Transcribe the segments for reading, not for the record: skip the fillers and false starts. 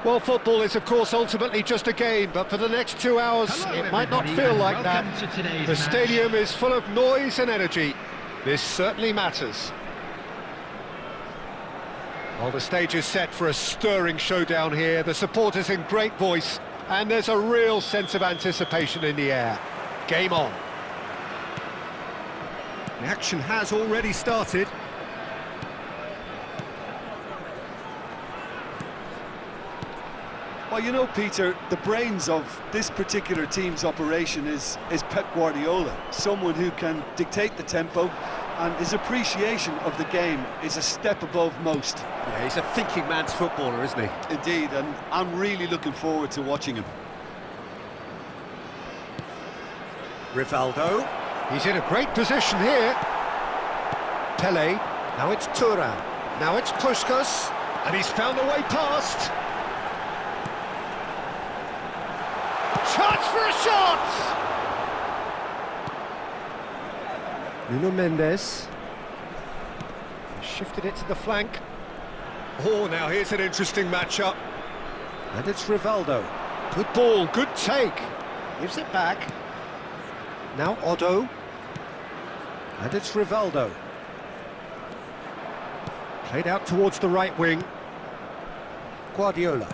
Well, football is, of course, ultimately just a game, but for the next 2 hours, it might not feel like that. The stadium is full of noise and energy. This certainly matters. Well, the stage is set for a stirring showdown here. The supporters in great voice, and there's a real sense of anticipation in the air. Game on. The action has already started. Well, you know, Peter, the brains of this particular team's operation is Pep Guardiola, someone who can dictate the tempo, and his appreciation of the game is a step above most. Yeah, he's a thinking man's footballer, isn't he? Indeed, and I'm really looking forward to watching him. Rivaldo, he's in a great position here. Pele, now it's Thuram, now it's Puskas, and he's found a way past. Chance for a shot! Nuno Mendes. Shifted it to the flank. Oh, now here's an interesting matchup. And it's Rivaldo. Good ball, good take. Gives it back. Now Otto. And it's Rivaldo. Played out towards the right wing. Guardiola.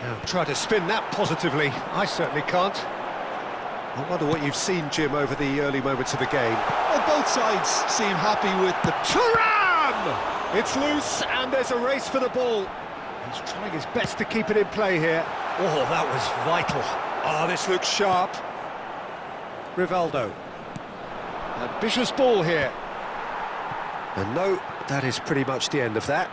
Now try to spin that positively. I certainly can't. I wonder what you've seen, Jim, over the early moments of the game. Well, both sides seem happy with the... Thuram! It's loose, and there's a race for the ball. He's trying his best to keep it in play here. Oh, that was vital. Ah, this looks sharp. Rivaldo. Ambitious ball here. And no, that is pretty much the end of that.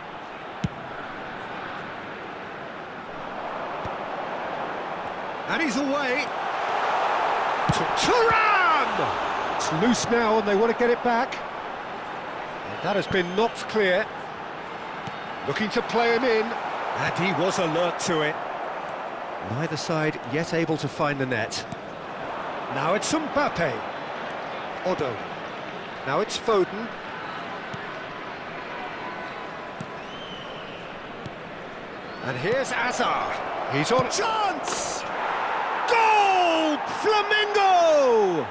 And he's away. To Thuram! It's loose now and they want to get it back. And that has been knocked clear. Looking to play him in. And he was alert to it. Neither side yet able to find the net. Now it's Mbappe. Otto. Now it's Foden. And here's Hazard. He's on chance! Goal! Flamengo!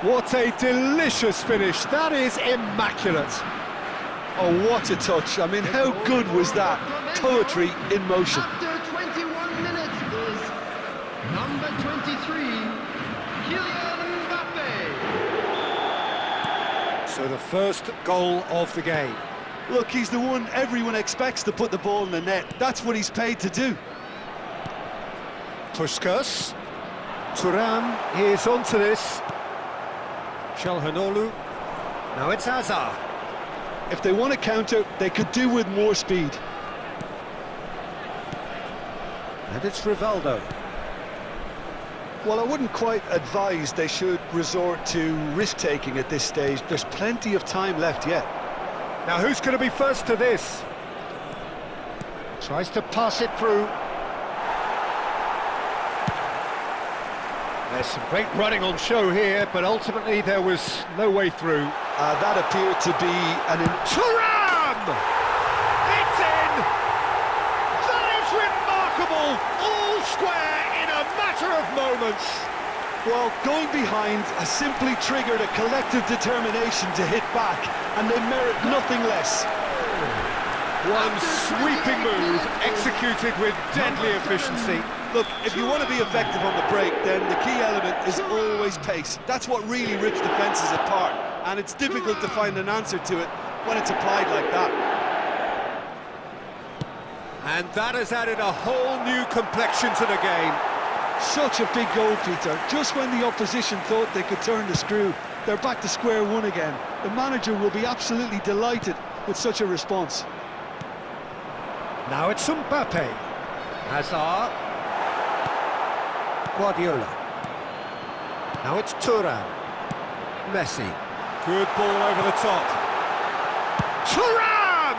What a delicious finish. That is immaculate. Oh, what a touch. I mean, how good was that? Poetry in motion. After 21 minutes is number 23, Kylian Mbappe. So the first goal of the game. Look, he's the one everyone expects to put the ball in the net. That's what he's paid to do. Puskas. Thuram is onto this. Çalhanoğlu. Now it's Hazard. If they want to counter, they could do with more speed. And it's Rivaldo. Well, I wouldn't quite advise they should resort to risk-taking at this stage. There's plenty of time left yet. Now who's going to be first to this? Tries to pass it through. There's some great running on show here, but ultimately there was no way through. That appeared to be an... Thuram! It's in! That is remarkable! All square in a matter of moments. Well, going behind has simply triggered a collective determination to hit back, and they merit nothing less. One sweeping move, executed with deadly efficiency. Look, if you want to be effective on the break, then the key element is always pace. That's what really rips defences apart, and it's difficult to find an answer to it when it's applied like that. And that has added a whole new complexion to the game. Such a big goal, Peter. Just when the opposition thought they could turn the screw, they're back to square one again. The manager will be absolutely delighted with such a response. Now it's Mbappe. Hazard. Guardiola. Now it's Thuram. Messi. Good ball over the top. Thuram!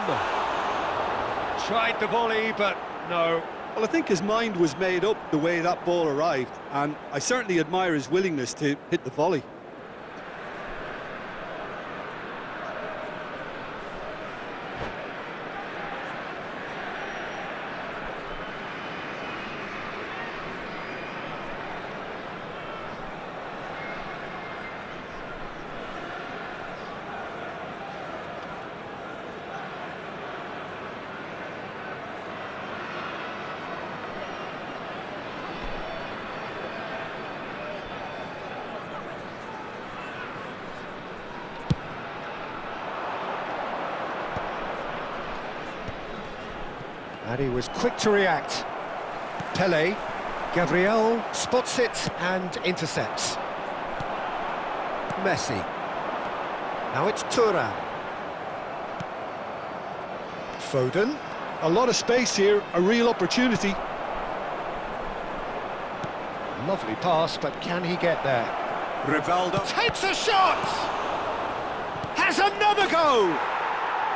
Tried the volley, but no. Well, I think his mind was made up the way that ball arrived, and I certainly admire his willingness to hit the volley. And he was quick to react. Pele, Gabriel spots it and intercepts. Messi. Now it's Thuram. Foden. A lot of space here, a real opportunity. Lovely pass, but can he get there? Rivaldo takes a shot! Has another go!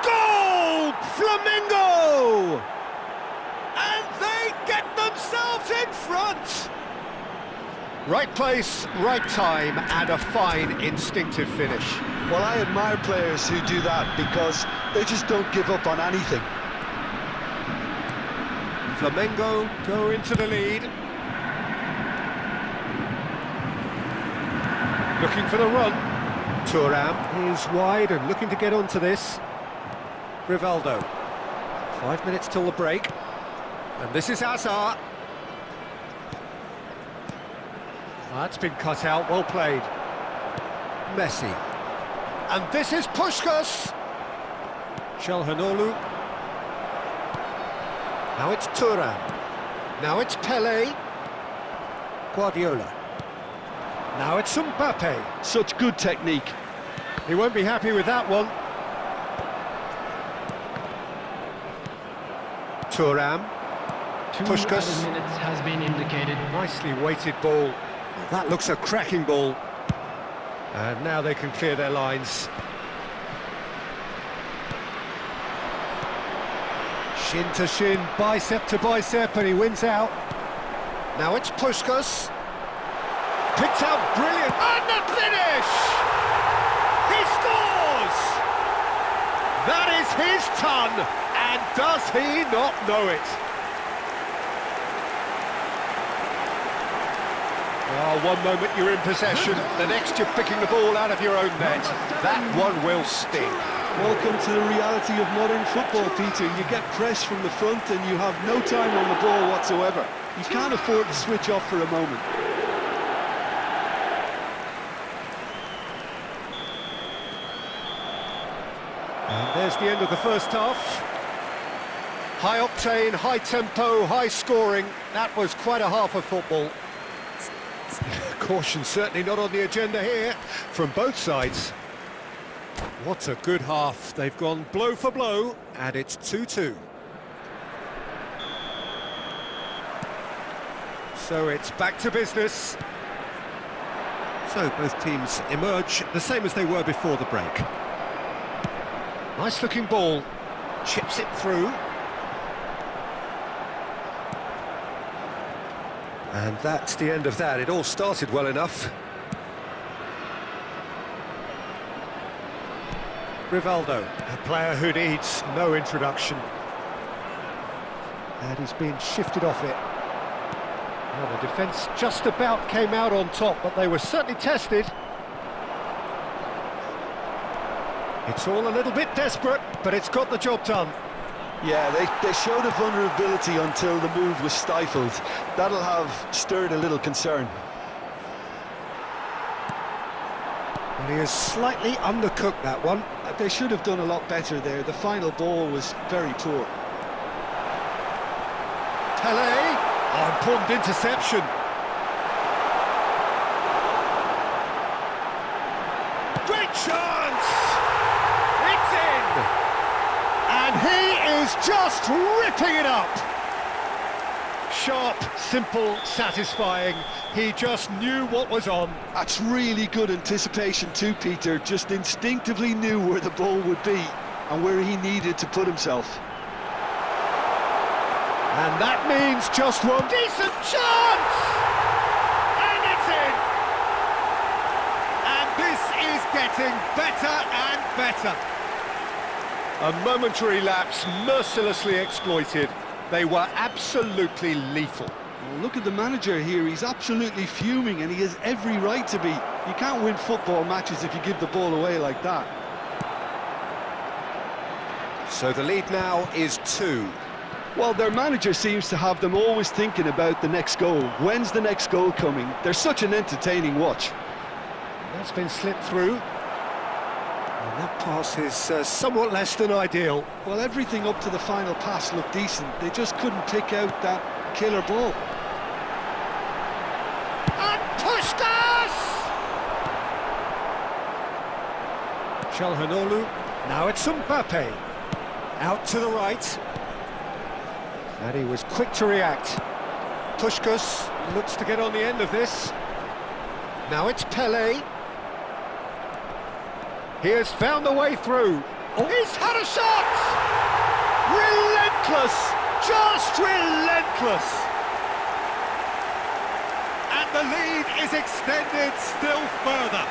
Goal! Flamengo! And they get themselves in front! Right place, right time, and a fine instinctive finish. Well, I admire players who do that because they just don't give up on anything. Flamengo go into the lead. Looking for the run. Thuram is wide and looking to get onto this. Rivaldo. 5 minutes till the break. And this is Hazard. That's been cut out, well played. Messi. And this is Puskás. Çalhanoğlu. Now it's Thuram. Now it's Pele. Guardiola. Now it's Mbappe. Such good technique. He won't be happy with that one. Thuram. 2 Puskás. added minutes has been indicated. Nicely weighted ball. That looks a cracking ball. And now they can clear their lines. Shin to shin, bicep to bicep, and he wins out. Now it's Puskás. Picked out brilliant. And the finish! He scores! That is his ton, and does he not know it? Oh, one moment you're in possession, the next you're picking the ball out of your own net. That one will sting. Welcome to the reality of modern football, Peter. You get pressed from the front and you have no time on the ball whatsoever. You can't afford to switch off for a moment. And there's the end of the first half. High octane, high tempo, high scoring. That was quite a half of football. Caution certainly not on the agenda here from both sides. What a good half. They've gone blow for blow, and it's 2-2. So it's back to business. So both teams emerge the same as they were before the break. Nice looking ball. Chips it through. And that's the end of that. It all started well enough. Rivaldo, a player who needs no introduction. And he's been shifted off it. Well, the defence just about came out on top, but they were certainly tested. It's all a little bit desperate, but it's got the job done. Yeah, they showed a vulnerability until the move was stifled. That'll have stirred a little concern. Well, he is slightly undercooked, that one. They should have done a lot better there. The final ball was very poor. Pele! Oh, important interception. Great chance! It's in! And he is just ripping it up! Sharp, simple, satisfying. He just knew what was on. That's really good anticipation too, Peter. Just instinctively knew where the ball would be and where he needed to put himself. And that means just one decent chance! And it's in! And this is getting better and better. A momentary lapse mercilessly exploited. They were absolutely lethal. Well, look at the manager here. He's absolutely fuming and he has every right to be. You can't win football matches if you give the ball away like that. So the lead now is 2. Well, their manager seems to have them always thinking about the next goal. When's the next goal coming? They're such an entertaining watch. That's been slipped through. And that pass is somewhat less than ideal. Well, everything up to the final pass looked decent. They just couldn't pick out that killer ball. And Puskás! Çalhanoğlu, now it's Mbappe. Out to the right. And he was quick to react. Puskás looks to get on the end of this. Now it's Pelé. He has found a way through. Oh, he's had a shot! Relentless! Just relentless! And the lead is extended still further.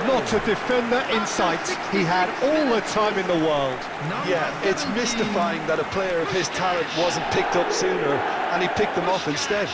Not a defender in sight. He had all the time in the world. Yeah, it's mystifying that a player of his talent wasn't picked up sooner, and he picked them off instead.